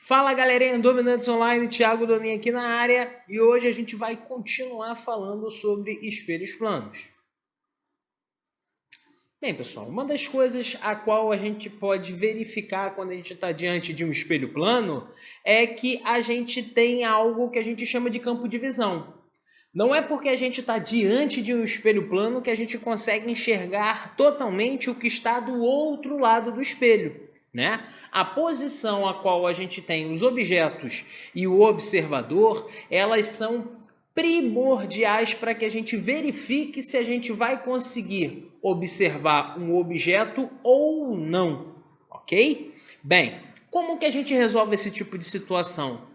Fala galerinha, Dominantes Online, Thiago Doninho aqui na área e hoje a gente vai continuar falando sobre espelhos planos. Bem pessoal, uma das coisas a qual a gente pode verificar quando a gente está diante de um espelho plano é que a gente tem algo que a gente chama de campo de visão. Não é porque a gente está diante de um espelho plano que a gente consegue enxergar totalmente o que está do outro lado do espelho, né? A posição a qual a gente tem os objetos e o observador, elas são primordiais para que a gente verifique se a gente vai conseguir observar um objeto ou não, ok? Bem, como que a gente resolve esse tipo de situação?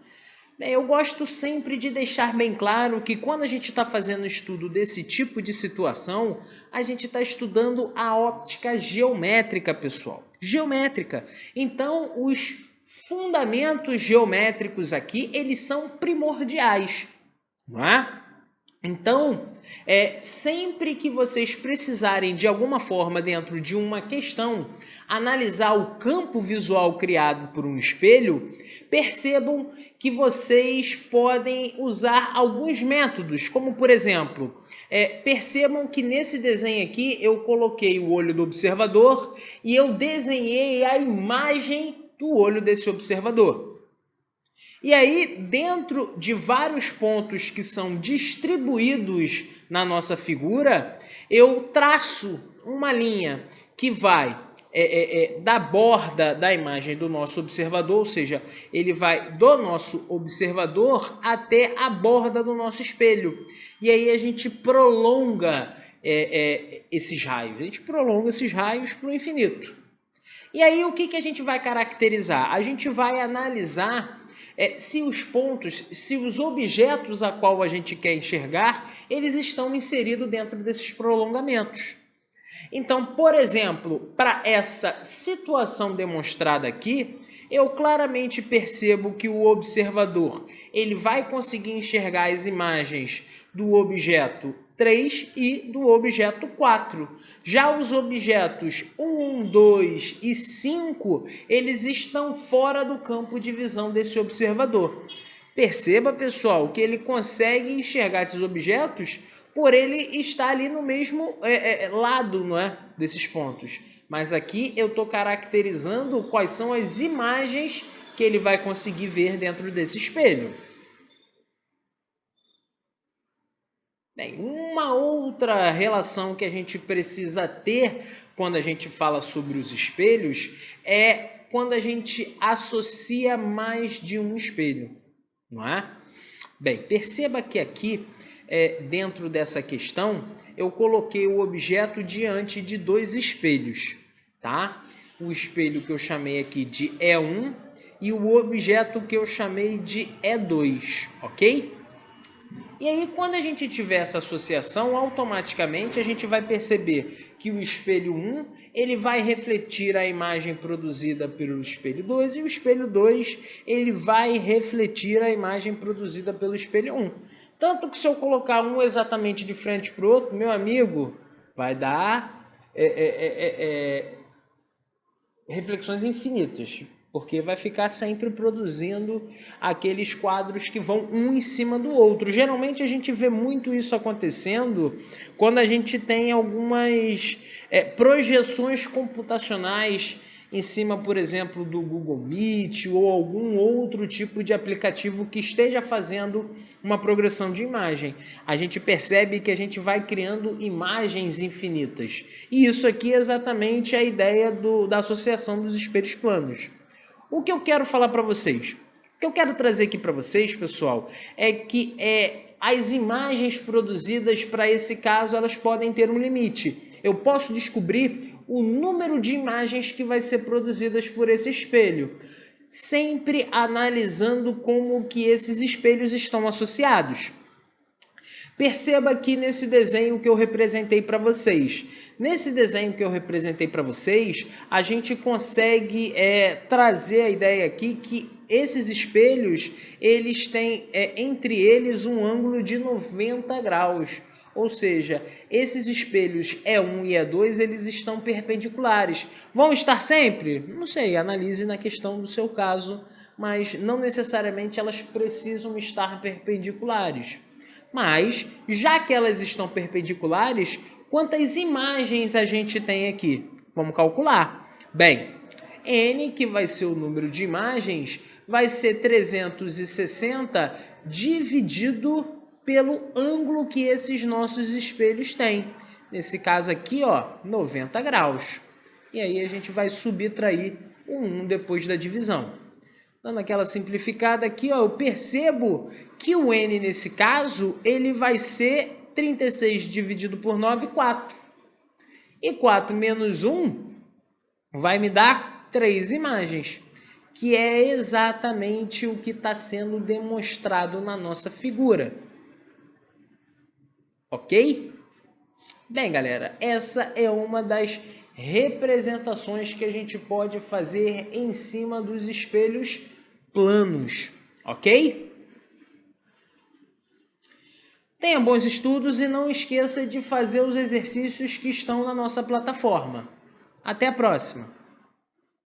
Bem, eu gosto sempre de deixar bem claro que quando a gente está fazendo estudo desse tipo de situação, a gente está estudando a óptica geométrica, pessoal. Geométrica. Então, os fundamentos geométricos aqui, eles são primordiais, não é? Então, sempre que vocês precisarem de alguma forma dentro de uma questão analisar o campo visual criado por um espelho, percebam que vocês podem usar alguns métodos, como por exemplo, percebam que nesse desenho aqui eu coloquei o olho do observador e eu desenhei a imagem do olho desse observador. E aí, dentro de vários pontos que são distribuídos na nossa figura, eu traço uma linha que vai da borda da imagem do nosso observador, ou seja, ele vai do nosso observador até a borda do nosso espelho. E aí a gente prolonga esses raios, a gente prolonga esses raios para o infinito. E aí o que a gente vai caracterizar? A gente vai analisar se os pontos, se os objetos a qual a gente quer enxergar, eles estão inseridos dentro desses prolongamentos. Então, por exemplo, para essa situação demonstrada aqui, eu claramente percebo que o observador ele vai conseguir enxergar as imagens do objeto 3 e do objeto 4. Já os objetos 1, 2 e 5, eles estão fora do campo de visão desse observador. Perceba, pessoal, que ele consegue enxergar esses objetos por ele estar ali no mesmo lado, não é, desses pontos. Mas aqui eu estou caracterizando quais são as imagens que ele vai conseguir ver dentro desse espelho. Bem, uma outra relação que a gente precisa ter quando a gente fala sobre os espelhos é quando a gente associa mais de um espelho, não é? Bem, perceba que aqui, dentro dessa questão, eu coloquei o objeto diante de dois espelhos, tá? O espelho que eu chamei aqui de E1 e o objeto que eu chamei de E2, ok? E aí, quando a gente tiver essa associação, automaticamente a gente vai perceber que o espelho 1 ele vai refletir a imagem produzida pelo espelho 2 e o espelho 2 ele vai refletir a imagem produzida pelo espelho 1. Tanto que se eu colocar um exatamente de frente para o outro, meu amigo, vai dar reflexões infinitas, porque vai ficar sempre produzindo aqueles quadros que vão um em cima do outro. Geralmente a gente vê muito isso acontecendo quando a gente tem algumas projeções computacionais em cima, por exemplo, do Google Meet ou algum outro tipo de aplicativo que esteja fazendo uma progressão de imagem. A gente percebe que a gente vai criando imagens infinitas. E isso aqui é exatamente a ideia da associação dos espelhos planos. O que eu quero falar para vocês? O que eu quero trazer aqui para vocês, pessoal, é que as imagens produzidas para esse caso, elas podem ter um limite. Eu posso descobrir o número de imagens que vai ser produzidas por esse espelho, sempre analisando como que esses espelhos estão associados. Perceba aqui nesse desenho que eu representei para vocês. Nesse desenho que eu representei para vocês, a gente consegue trazer a ideia aqui que esses espelhos, eles têm entre eles um ângulo de 90 graus. Ou seja, esses espelhos E1 e E2, eles estão perpendiculares. Vão estar sempre? Não sei, analise na questão do seu caso, mas não necessariamente elas precisam estar perpendiculares. Mas, já que elas estão perpendiculares, quantas imagens a gente tem aqui? Vamos calcular. Bem, N, que vai ser o número de imagens, vai ser 360 dividido pelo ângulo que esses nossos espelhos têm. Nesse caso aqui, ó, 90 graus. E aí a gente vai subtrair o 1 depois da divisão. Dando aquela simplificada aqui, ó, eu percebo que o N nesse caso, ele vai ser 36 dividido por 9, 4. E 4 menos 1 vai me dar 3 imagens, que é exatamente o que está sendo demonstrado na nossa figura. Ok? Bem, galera, essa é uma das representações que a gente pode fazer em cima dos espelhos planos, ok? Tenha bons estudos e não esqueça de fazer os exercícios que estão na nossa plataforma. Até a próxima!